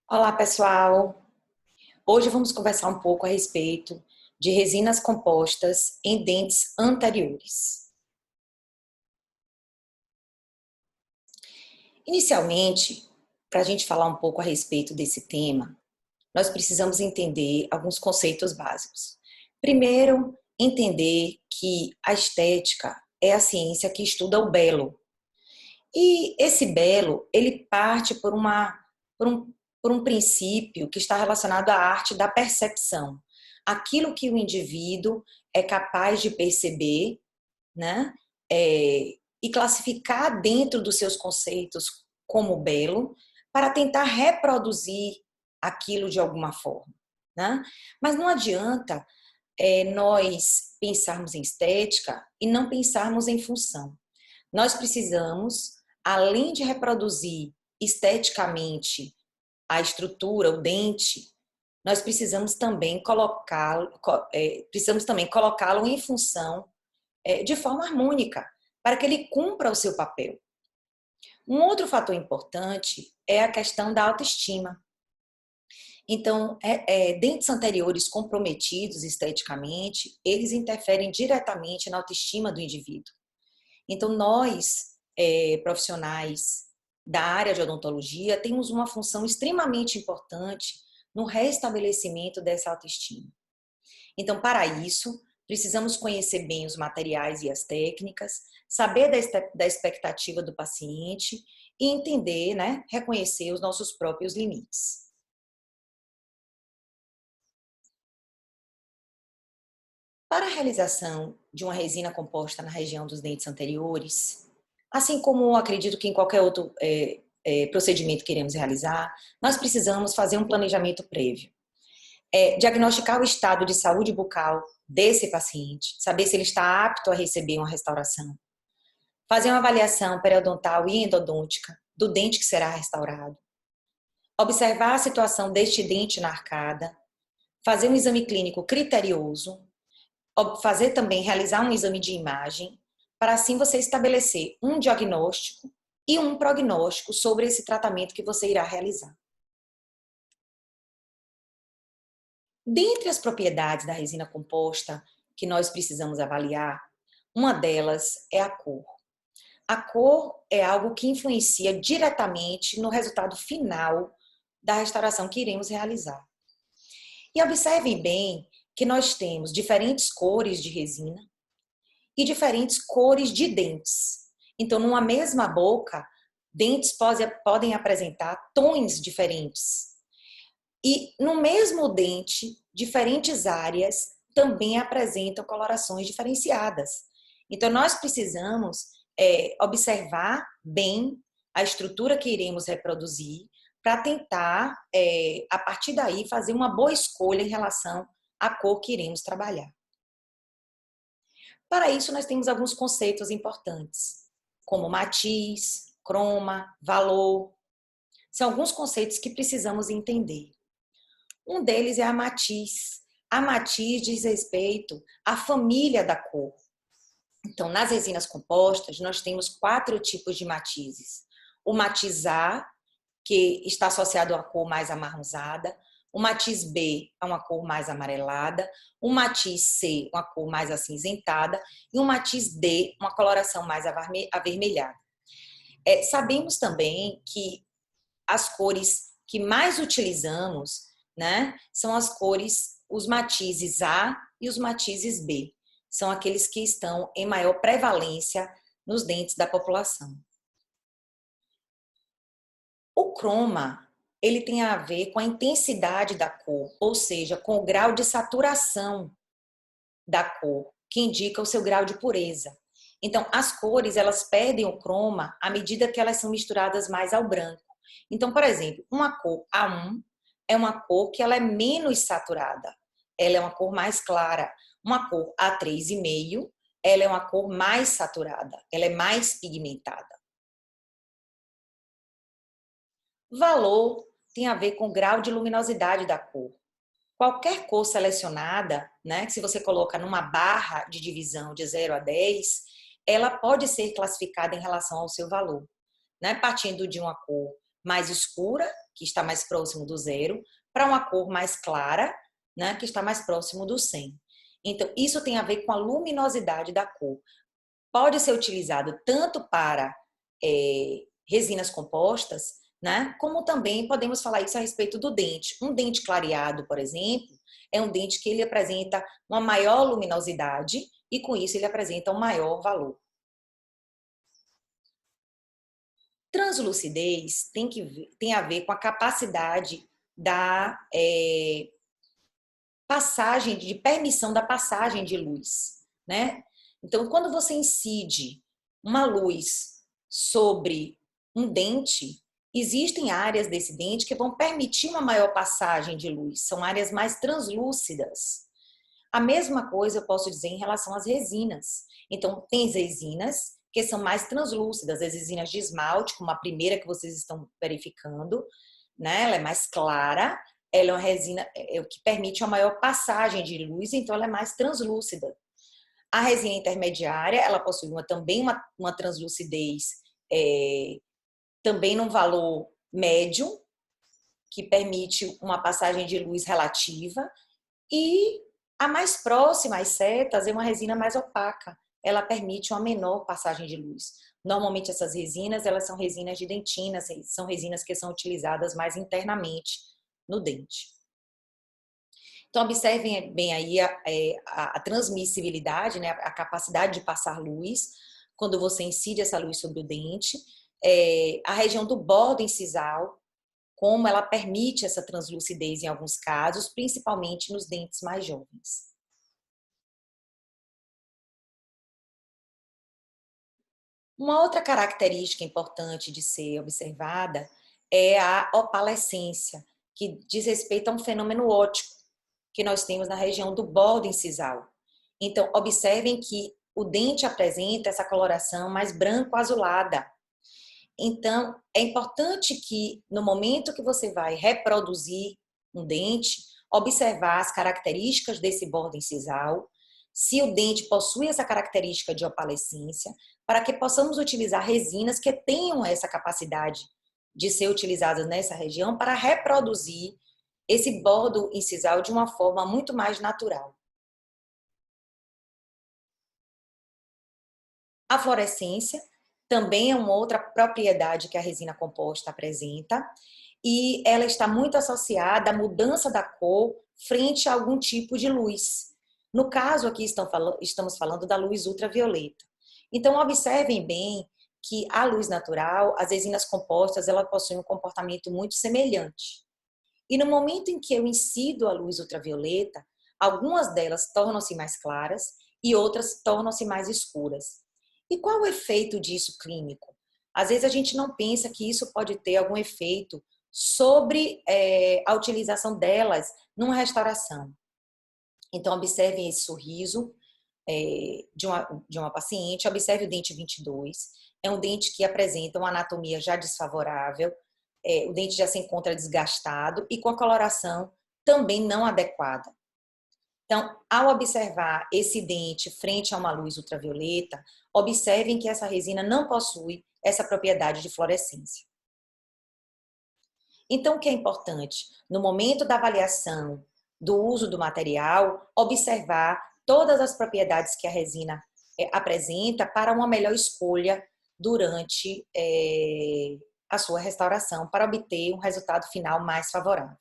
Olá, pessoal! Hoje vamos conversar um pouco a respeito de resinas compostas em dentes anteriores. Inicialmente, para a gente falar um pouco a respeito desse tema, nós precisamos entender alguns conceitos básicos. Primeiro, entender que a estética é a ciência que estuda o belo. E esse belo, ele parte por um, por um princípio que está relacionado à arte da percepção. Aquilo que o indivíduo é capaz de perceber, né? E classificar dentro dos seus conceitos como belo, para tentar reproduzir aquilo de alguma forma, né? Mas não adianta nós pensarmos em estética e não pensarmos em função. Nós precisamos, além de reproduzir esteticamente a estrutura, o dente, nós precisamos também colocá-lo em função de forma harmônica, para que ele cumpra o seu papel. Um outro fator importante é a questão da autoestima. Então, dentes anteriores comprometidos esteticamente, eles interferem diretamente na autoestima do indivíduo. Então, nós, profissionais da área de odontologia, temos uma função extremamente importante no restabelecimento dessa autoestima. Então, para isso, precisamos conhecer bem os materiais e as técnicas, saber da expectativa do paciente e entender, né, reconhecer os nossos próprios limites. Para a realização de uma resina composta na região dos dentes anteriores, assim como acredito que em qualquer outro procedimento que iremos realizar, nós precisamos fazer um planejamento prévio. Diagnosticar o estado de saúde bucal desse paciente, saber se ele está apto a receber uma restauração. Fazer uma avaliação periodontal e endodôntica do dente que será restaurado. Observar a situação deste dente na arcada. Fazer um exame clínico criterioso. Fazer também, realizar um exame de imagem, para assim você estabelecer um diagnóstico e um prognóstico sobre esse tratamento que você irá realizar. Dentre as propriedades da resina composta que nós precisamos avaliar, uma delas é a cor. A cor é algo que influencia diretamente no resultado final da restauração que iremos realizar. E observem bem que nós temos diferentes cores de resina e diferentes cores de dentes. Então, numa mesma boca, dentes podem apresentar tons diferentes. E no mesmo dente, diferentes áreas também apresentam colorações diferenciadas. Então, nós precisamos observar bem a estrutura que iremos reproduzir para tentar, a partir daí, fazer uma boa escolha em relação à cor que iremos trabalhar. Para isso, nós temos alguns conceitos importantes, como matiz, croma, valor. São alguns conceitos que precisamos entender. Um deles é a matiz. A matiz diz respeito à família da cor. Então, nas resinas compostas, nós temos 4 tipos de matizes. O matiz A, que está associado à cor mais amarronzada. O matiz B é uma cor mais amarelada. O matiz C, uma cor mais acinzentada. E o matiz D, uma coloração mais avermelhada. Sabemos também que as cores que mais utilizamos, né, são as cores, os matizes A e os matizes B. São aqueles que estão em maior prevalência nos dentes da população. O croma, ele tem a ver com a intensidade da cor, ou seja, com o grau de saturação da cor, que indica o seu grau de pureza. Então, as cores, elas perdem o croma à medida que elas são misturadas mais ao branco. Então, por exemplo, uma cor A1 é uma cor que ela é menos saturada. Ela é uma cor mais clara. Uma cor A3,5, ela é uma cor mais saturada. Ela é mais pigmentada. Valor tem a ver com o grau de luminosidade da cor. Qualquer cor selecionada, né, que se você coloca numa barra de divisão de 0 a 10, ela pode ser classificada em relação ao seu valor, né, partindo de uma cor mais escura que está mais próximo do 0, para uma cor mais clara, né, que está mais próximo do 100. Então, isso tem a ver com a luminosidade da cor. Pode ser utilizado tanto para resinas compostas, né, como também podemos falar isso a respeito do dente. Um dente clareado, por exemplo, é um dente que ele apresenta uma maior luminosidade e, com isso, ele apresenta um maior valor. Translucidez tem a ver com a capacidade da passagem, de permissão da passagem de luz, né? Então, quando você incide uma luz sobre um dente, existem áreas desse dente que vão permitir uma maior passagem de luz, são áreas mais translúcidas. A mesma coisa eu posso dizer em relação às resinas. Então, tem resinas que são mais translúcidas, as resinas de esmalte, como a primeira que vocês estão verificando, né? Ela é mais clara, ela é uma resina que permite uma maior passagem de luz, então ela é mais translúcida. A resina intermediária, ela possui também uma translucidez, também num valor médio, que permite uma passagem de luz relativa, e a mais próxima às setas é uma resina mais opaca, ela permite uma menor passagem de luz. Normalmente essas resinas, elas são resinas de dentina, são resinas que são utilizadas mais internamente no dente. Então, observem bem aí a transmissibilidade, né, a capacidade de passar luz, quando você incide essa luz sobre o dente, a região do bordo incisal, como ela permite essa translucidez em alguns casos, principalmente nos dentes mais jovens. Uma outra característica importante de ser observada é a opalescência, que diz respeito a um fenômeno óptico que nós temos na região do bordo incisal. Então, observem que o dente apresenta essa coloração mais branco-azulada. Então, é importante que, no momento que você vai reproduzir um dente, observar as características desse bordo incisal, se o dente possui essa característica de opalescência, para que possamos utilizar resinas que tenham essa capacidade de ser utilizadas nessa região para reproduzir esse bordo incisal de uma forma muito mais natural. A fluorescência também é uma outra propriedade que a resina composta apresenta e ela está muito associada à mudança da cor frente a algum tipo de luz. No caso aqui estamos falando da luz ultravioleta. Então observem bem que a luz natural, as resinas compostas, elas possuem um comportamento muito semelhante. E no momento em que eu incido a luz ultravioleta, algumas delas tornam-se mais claras e outras tornam-se mais escuras. E qual o efeito disso clínico? Às vezes a gente não pensa que isso pode ter algum efeito sobre a utilização delas numa restauração. Então, observem esse sorriso de uma paciente, observe o dente 22. É um dente que apresenta uma anatomia já desfavorável, o dente já se encontra desgastado e com a coloração também não adequada. Então, ao observar esse dente frente a uma luz ultravioleta, observem que essa resina não possui essa propriedade de fluorescência. Então, o que é importante? No momento da avaliação do uso do material, observar todas as propriedades que a resina apresenta para uma melhor escolha durante a sua restauração, para obter um resultado final mais favorável.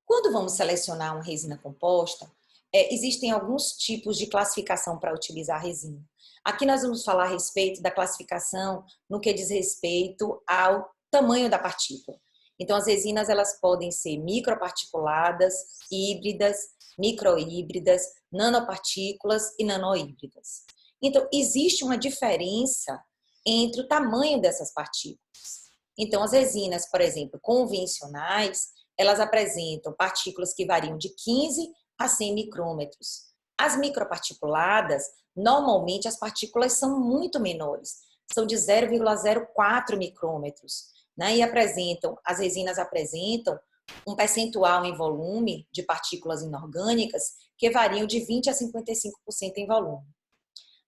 Quando vamos selecionar uma resina composta, existem alguns tipos de classificação para utilizar a resina. Aqui nós vamos falar a respeito da classificação no que diz respeito ao tamanho da partícula. Então, as resinas elas podem ser microparticuladas, híbridas, microhíbridas, nanopartículas e nanohíbridas. Então, existe uma diferença entre o tamanho dessas partículas. Então, as resinas, por exemplo, convencionais, elas apresentam partículas que variam de 15 a 100 micrômetros. As microparticuladas, normalmente as partículas são muito menores, são de 0,04 micrômetros, né? E as resinas apresentam um percentual em volume de partículas inorgânicas que variam de 20 a 55% em volume.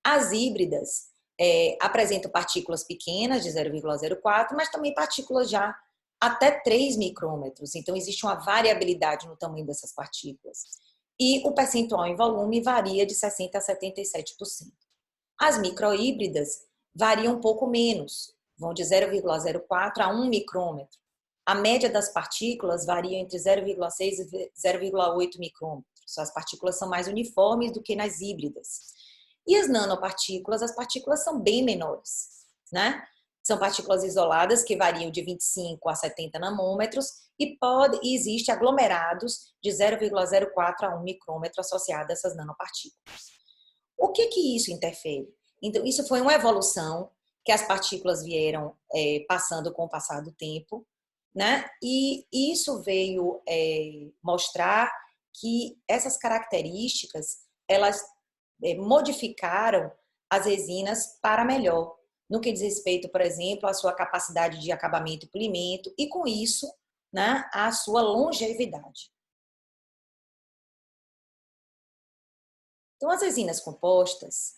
As híbridas, apresentam partículas pequenas de 0,04, mas também partículas já até 3 micrômetros. Então, existe uma variabilidade no tamanho dessas partículas. E o percentual em volume varia de 60% a 77%. As microhíbridas variam um pouco menos, vão de 0,04 a 1 micrômetro. A média das partículas varia entre 0,6 e 0,8 micrômetros. As partículas são mais uniformes do que nas híbridas. E as nanopartículas, as partículas são bem menores, né? São partículas isoladas que variam de 25 a 70 nanômetros e existe aglomerados de 0,04 a 1 micrômetro associados a essas nanopartículas. O que isso interfere? Então, isso foi uma evolução que as partículas vieram passando com o passar do tempo, né? E isso veio mostrar que essas características, elas modificaram as resinas para melhor, no que diz respeito, por exemplo, à sua capacidade de acabamento e polimento, e com isso, né, a sua longevidade. Então, as resinas compostas,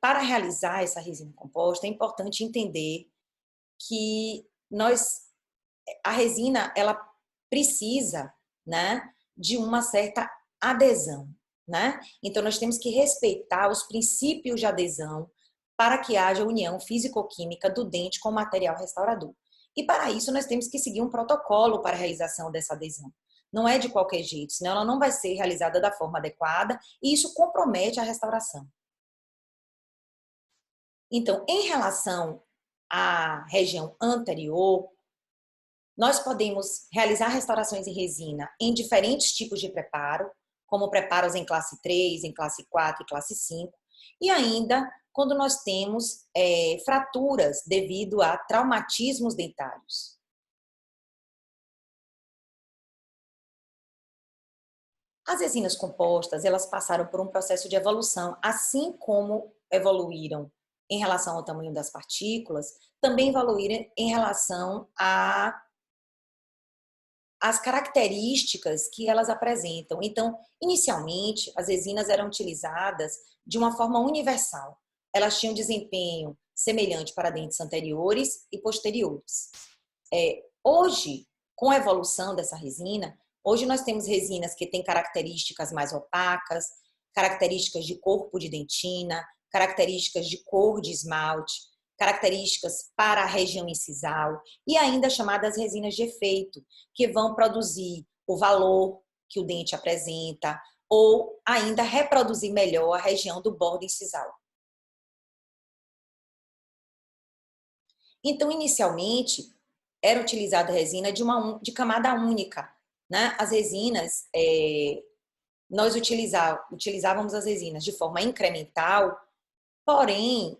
para realizar essa resina composta, é importante entender que a resina, ela precisa, né, de uma certa adesão, né? Então, nós temos que respeitar os princípios de adesão para que haja união físico-química do dente com o material restaurador. E para isso, nós temos que seguir um protocolo para a realização dessa adesão. Não é de qualquer jeito, senão ela não vai ser realizada da forma adequada e isso compromete a restauração. Então, em relação à região anterior, nós podemos realizar restaurações em resina em diferentes tipos de preparo, como preparos em classe 3, em classe 4 e classe 5, e ainda quando nós temos fraturas devido a traumatismos dentários. As resinas compostas, elas passaram por um processo de evolução, assim como evoluíram em relação ao tamanho das partículas, também evoluíram em relação às características que elas apresentam. Então, inicialmente, as resinas eram utilizadas de uma forma universal. Elas tinham desempenho semelhante para dentes anteriores e posteriores. Hoje, com a evolução dessa resina, hoje nós temos resinas que têm características mais opacas, características de corpo de dentina, características de cor de esmalte, características para a região incisal e ainda chamadas resinas de efeito, que vão produzir o valor que o dente apresenta ou ainda reproduzir melhor a região do bordo incisal. Então, inicialmente, era utilizada resina de camada única, né? As resinas, nós utilizávamos as resinas de forma incremental, porém,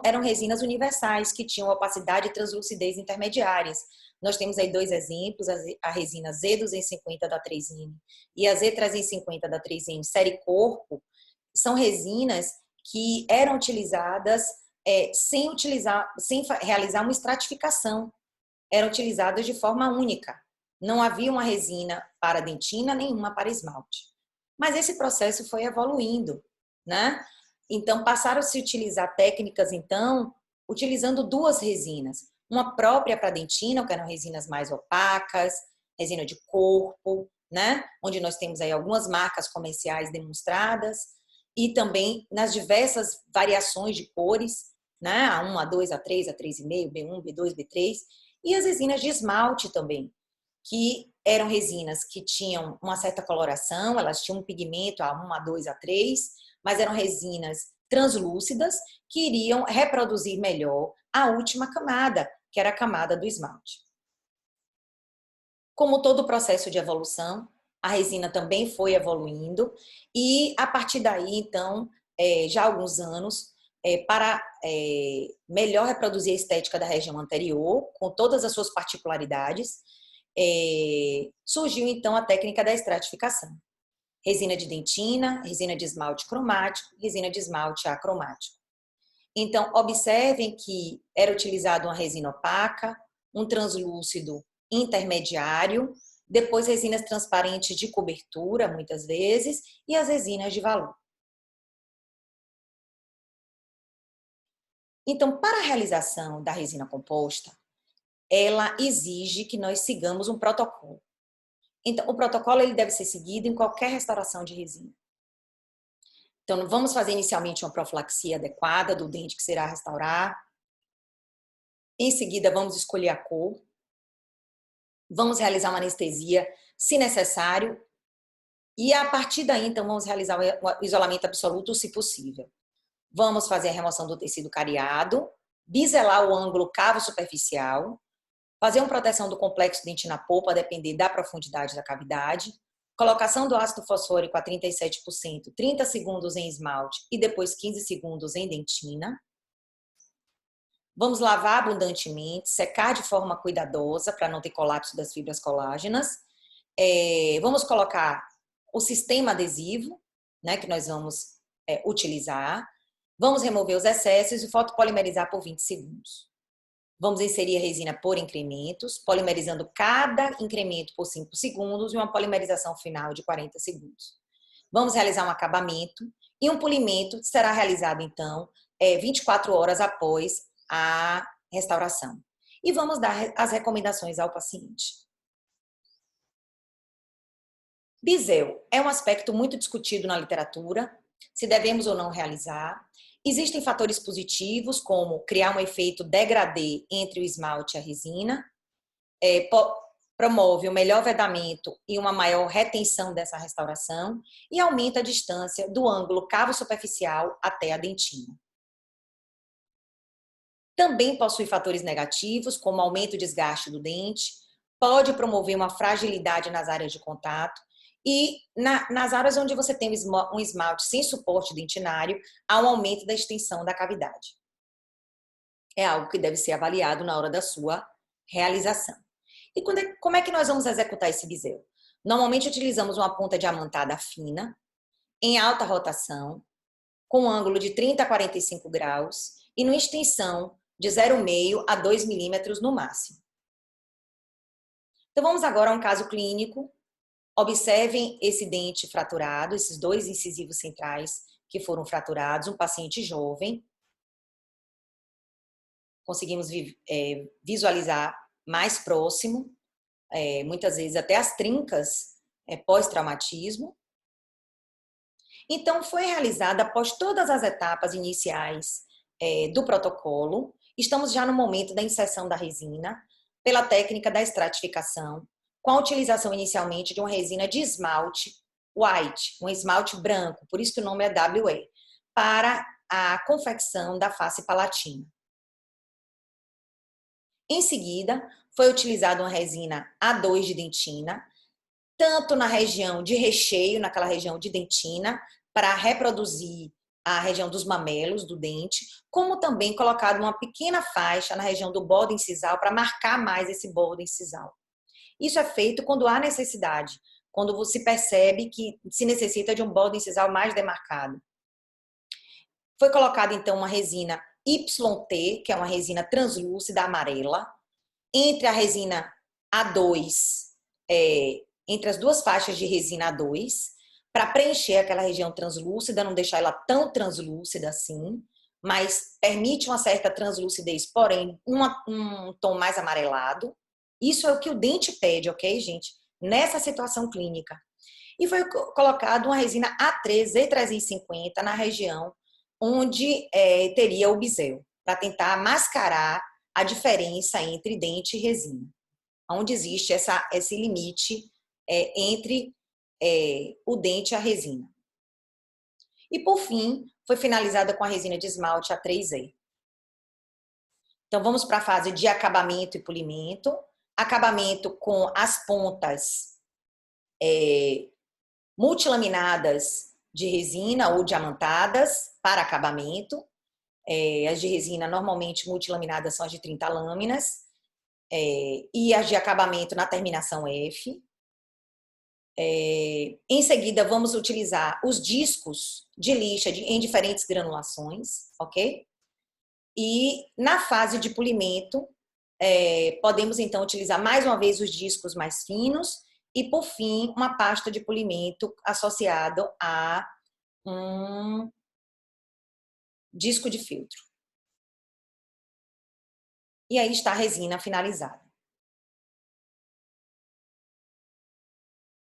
eram resinas universais, que tinham opacidade e translucidez intermediárias. Nós temos aí dois exemplos, a resina Z250 da 3M e a Z350 da 3M série corpo, são resinas que eram utilizadas sem realizar uma estratificação, eram utilizadas de forma única. Não havia uma resina para dentina, nenhuma para esmalte. Mas esse processo foi evoluindo, né? Então, passaram a se utilizar técnicas, então, utilizando duas resinas. Uma própria para dentina, que eram resinas mais opacas, resina de corpo, né? Onde nós temos aí algumas marcas comerciais demonstradas, e também nas diversas variações de cores, né? A1, A2, A3, A3,5, B1, B2, B3, e as resinas de esmalte também, que eram resinas que tinham uma certa coloração, elas tinham um pigmento A1, A2, A3, mas eram resinas translúcidas que iriam reproduzir melhor a última camada, que era a camada do esmalte. Como todo o processo de evolução, a resina também foi evoluindo e a partir daí, então, já há alguns anos, para melhor reproduzir a estética da região anterior, com todas as suas particularidades, surgiu então a técnica da estratificação. Resina de dentina, resina de esmalte cromático, resina de esmalte acromático. Então, observem que era utilizada uma resina opaca, um translúcido intermediário, depois resinas transparentes de cobertura, muitas vezes, e as resinas de valor. Então, para a realização da resina composta, ela exige que nós sigamos um protocolo. Então, o protocolo ele deve ser seguido em qualquer restauração de resina. Então, vamos fazer inicialmente uma profilaxia adequada do dente que será restaurar. Em seguida, vamos escolher a cor. Vamos realizar uma anestesia, se necessário. E a partir daí, então, vamos realizar o isolamento absoluto, se possível. Vamos fazer a remoção do tecido cariado, biselar o ângulo cavo superficial, fazer uma proteção do complexo dentina na polpa, a depender da profundidade da cavidade, colocação do ácido fosfórico a 37%, 30 segundos em esmalte e depois 15 segundos em dentina. Vamos lavar abundantemente, secar de forma cuidadosa para não ter colapso das fibras colágenas. Vamos colocar o sistema adesivo, né, que nós vamos utilizar. Vamos remover os excessos e fotopolimerizar por 20 segundos. Vamos inserir a resina por incrementos, polimerizando cada incremento por 5 segundos e uma polimerização final de 40 segundos. Vamos realizar um acabamento e um polimento será realizado, então, 24 horas após a restauração. E vamos dar as recomendações ao paciente. Bisel é um aspecto muito discutido na literatura, se devemos ou não realizar. Existem fatores positivos, como criar um efeito degradê entre o esmalte e a resina, promove um melhor vedamento e uma maior retenção dessa restauração e aumenta a distância do ângulo cavo superficial até a dentina. Também possui fatores negativos, como aumento e desgaste do dente, pode promover uma fragilidade nas áreas de contato e nas áreas onde você tem um esmalte sem suporte dentinário, há um aumento da extensão da cavidade. É algo que deve ser avaliado na hora da sua realização. E como é que nós vamos executar esse bisel? Normalmente utilizamos uma ponta diamantada fina, em alta rotação, com um ângulo de 30 a 45 graus e numa extensão de 0,5 a 2 milímetros no máximo. Então vamos agora a um caso clínico. Observem esse dente fraturado, esses dois incisivos centrais que foram fraturados, um paciente jovem. Conseguimos visualizar mais próximo, muitas vezes até as trincas pós-traumatismo. Então, foi realizada após todas as etapas iniciais do protocolo. Estamos já no momento da inserção da resina, pela técnica da estratificação, com a utilização inicialmente de uma resina de esmalte white, um esmalte branco, por isso que o nome é WA, para a confecção da face palatina. Em seguida, foi utilizada uma resina A2 de dentina, tanto na região de recheio, naquela região de dentina, para reproduzir a região dos mamelos do dente, como também colocado uma pequena faixa na região do bordo incisal para marcar mais esse bordo incisal. Isso é feito quando há necessidade, quando você percebe que se necessita de um bordo incisal mais demarcado. Foi colocada então uma resina YT, que é uma resina translúcida amarela, entre a resina A2, entre as duas faixas de resina A2, para preencher aquela região translúcida, não deixar ela tão translúcida assim, mas permite uma certa translucidez, porém um tom mais amarelado. Isso é o que o dente pede, ok, gente? Nessa situação clínica. E foi colocado uma resina A3, Z350 na região onde teria o bisel, para tentar mascarar a diferença entre dente e resina, onde existe esse limite entre o dente e a resina. E, por fim, foi finalizada com a resina de esmalte A3E. Então, vamos para a fase de acabamento e polimento. Acabamento com as pontas multilaminadas de resina ou diamantadas para acabamento. As de resina, normalmente, multilaminadas são as de 30 lâminas. E as de acabamento na terminação F. Em seguida, vamos utilizar os discos de lixa em diferentes granulações, ok? E na fase de polimento, podemos então utilizar mais uma vez os discos mais finos e, por fim, uma pasta de polimento associado a um disco de filtro. E aí está a resina finalizada.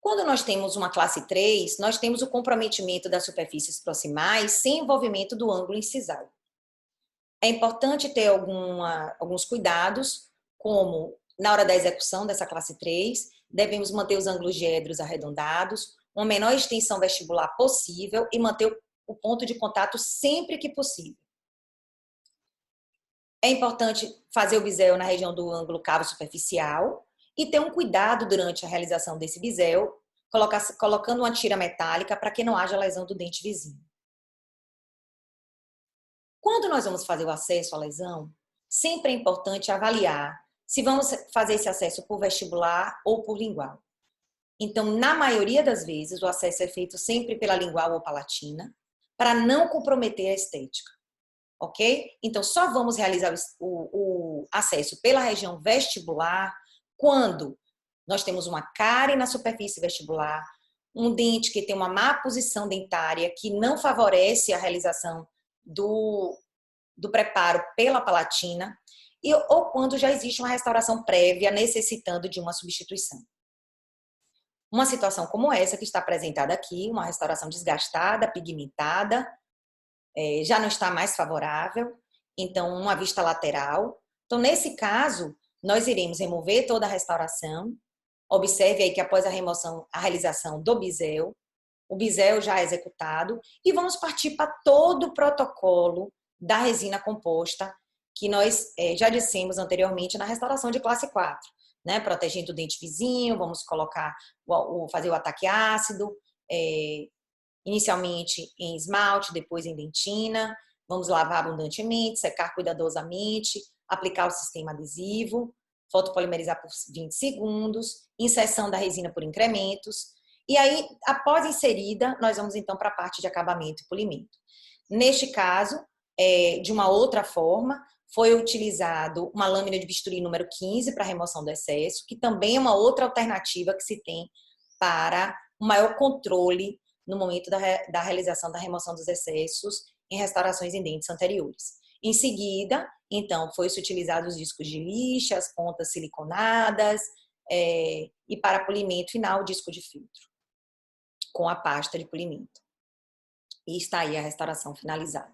Quando nós temos uma classe 3, nós temos o comprometimento das superfícies proximais sem envolvimento do ângulo incisal. É importante ter alguns cuidados, como na hora da execução dessa classe 3, devemos manter os ângulos diédricos arredondados, uma menor extensão vestibular possível e manter o ponto de contato sempre que possível. É importante fazer o bisel na região do ângulo cavo superficial e ter um cuidado durante a realização desse bisel, colocando uma tira metálica para que não haja lesão do dente vizinho. Quando nós vamos fazer o acesso à lesão, sempre é importante avaliar se vamos fazer esse acesso por vestibular ou por lingual. Então, na maioria das vezes, o acesso é feito sempre pela lingual ou palatina, para não comprometer a estética, ok? Então, só vamos realizar o acesso pela região vestibular quando nós temos uma cárie na superfície vestibular, um dente que tem uma má posição dentária, que não favorece a realização do preparo pela palatina, ou quando já existe uma restauração prévia necessitando de uma substituição. Uma situação como essa que está apresentada aqui, uma restauração desgastada, pigmentada, já não está mais favorável, então uma vista lateral. Então, nesse caso, nós iremos remover toda a restauração. Observe aí que após a remoção, a realização do bisel, o bisel já é executado, e vamos partir para todo o protocolo da resina composta, que nós já dissemos anteriormente na restauração de classe 4, né? Protegendo o dente vizinho, vamos colocar, fazer o ataque ácido, inicialmente em esmalte, depois em dentina, vamos lavar abundantemente, secar cuidadosamente, aplicar o sistema adesivo, fotopolimerizar por 20 segundos, inserção da resina por incrementos, e aí, após inserida, nós vamos então para a parte de acabamento e polimento. Neste caso, de uma outra forma, foi utilizado uma lâmina de bisturi número 15 para remoção do excesso, que também é uma outra alternativa que se tem para um maior controle no momento da realização da remoção dos excessos em restaurações em dentes anteriores. Em seguida, então, foi-se utilizado os discos de lixa, as pontas siliconadas, e para polimento final, o disco de filtro, com a pasta de polimento. E está aí a restauração finalizada.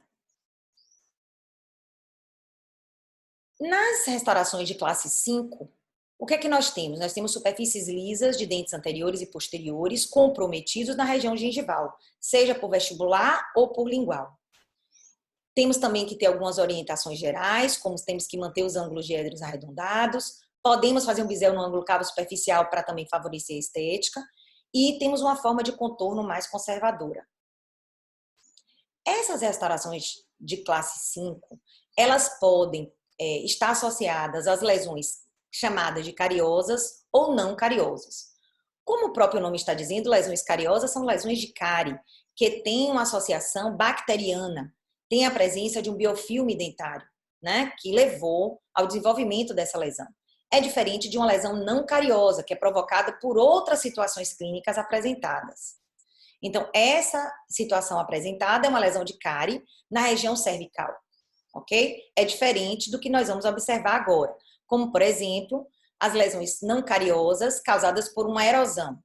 Nas restaurações de classe 5, o que é que nós temos? Nós temos superfícies lisas de dentes anteriores e posteriores comprometidos na região gengival, seja por vestibular ou por lingual. Temos também que ter algumas orientações gerais, como temos que manter os ângulos diédricos arredondados, podemos fazer um bisel no ângulo cavo superficial para também favorecer a estética, e temos uma forma de contorno mais conservadora. Essas restaurações de classe 5, elas podem estar associadas às lesões chamadas de cariosas ou não cariosas. Como o próprio nome está dizendo, lesões cariosas são lesões de cárie, que têm uma associação bacteriana, tem a presença de um biofilme dentário, né, que levou ao desenvolvimento dessa lesão. É diferente de uma lesão não cariosa, que é provocada por outras situações clínicas apresentadas. Então, essa situação apresentada é uma lesão de cárie na região cervical, ok? É diferente do que nós vamos observar agora, como, por exemplo, as lesões não cariosas causadas por uma erosão.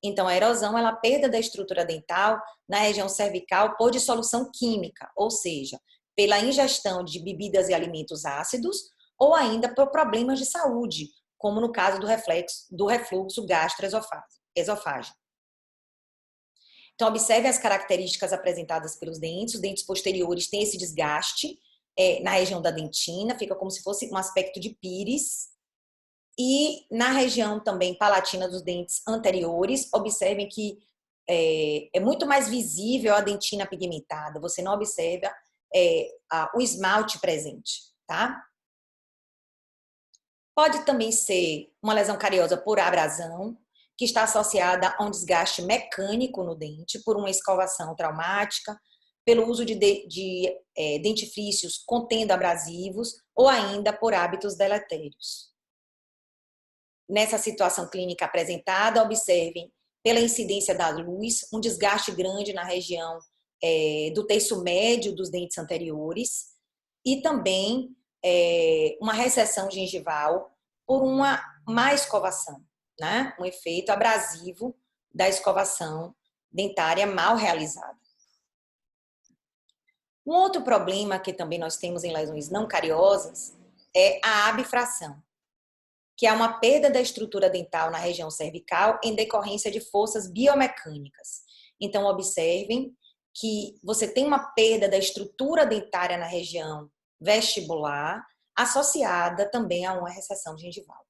Então, a erosão é a perda da estrutura dental na região cervical por dissolução química, ou seja, pela ingestão de bebidas e alimentos ácidos ou ainda por problemas de saúde, como no caso do refluxo gastroesofágico. Então, observe as características apresentadas pelos dentes. Os dentes posteriores têm esse desgaste na região da dentina, fica como se fosse um aspecto de pires. E na região também palatina dos dentes anteriores, observem que é muito mais visível a dentina pigmentada, você não observa o esmalte presente, tá? Pode também ser uma lesão cariosa por abrasão, que está associada a um desgaste mecânico no dente, por uma escovação traumática, pelo uso de dentifrícios contendo abrasivos ou ainda por hábitos deletérios. Nessa situação clínica apresentada, observem, pela incidência da luz, um desgaste grande na região do terço médio dos dentes anteriores e também uma recessão gengival por uma má escovação, né? Um efeito abrasivo da escovação dentária mal realizada. Um outro problema que também nós temos em lesões não cariosas é a abfração, que é uma perda da estrutura dental na região cervical em decorrência de forças biomecânicas. Então, observem que você tem uma perda da estrutura dentária na região vestibular, associada também a uma recessão gengival.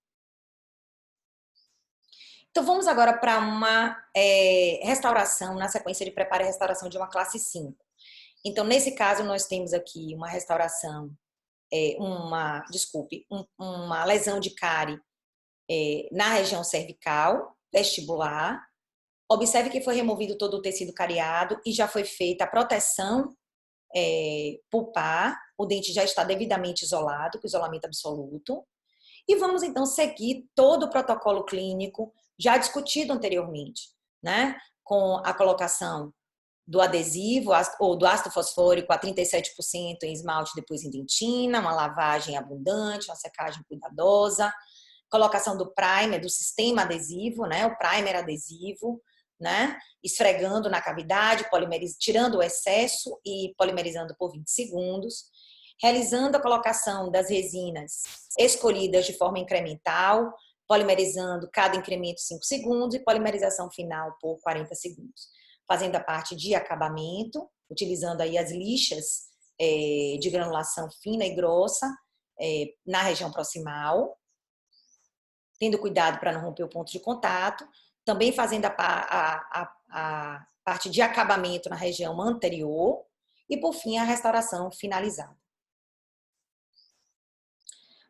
Então, vamos agora para uma restauração, na sequência de preparo e restauração de uma classe 5. Então, nesse caso, nós temos aqui uma restauração, uma lesão de cárie na região cervical, vestibular. Observe que foi removido todo o tecido cariado e já foi feita a proteção pulpar, o dente já está devidamente isolado, com isolamento absoluto. E vamos então seguir todo o protocolo clínico já discutido anteriormente, né? Com a colocação do adesivo ou do ácido fosfórico a 37% em esmalte, depois em dentina, uma lavagem abundante, uma secagem cuidadosa, colocação do primer, do sistema adesivo, né? O primer adesivo, né? Esfregando na cavidade, tirando o excesso e polimerizando por 20 segundos, realizando a colocação das resinas escolhidas de forma incremental, polimerizando cada incremento 5 segundos e polimerização final por 40 segundos. Fazendo a parte de acabamento, utilizando aí as lixas de granulação fina e grossa na região proximal, tendo cuidado para não romper o ponto de contato, também fazendo a parte de acabamento na região anterior e, por fim, a restauração finalizada.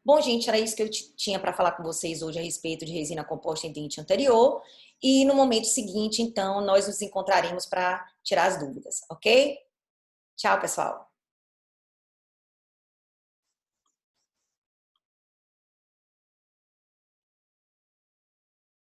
Bom, gente, era isso que eu tinha para falar com vocês hoje a respeito de resina composta em dente anterior. E no momento seguinte, então, nós nos encontraremos para tirar as dúvidas, ok? Tchau, pessoal!